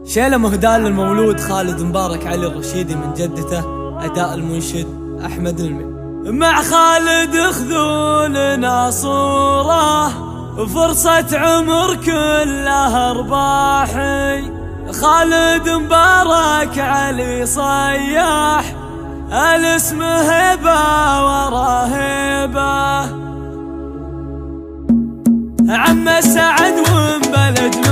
شيلة مهداة للمولود خالد مبارك علي الرشيدي من جدته. أداء المنشد أحمد المي. مع خالد خذولنا صورة، فرصة عمر كلها أرباحي. خالد مبارك علي صياح، الاسم هبة ورا هبة. عم سعد ومبلد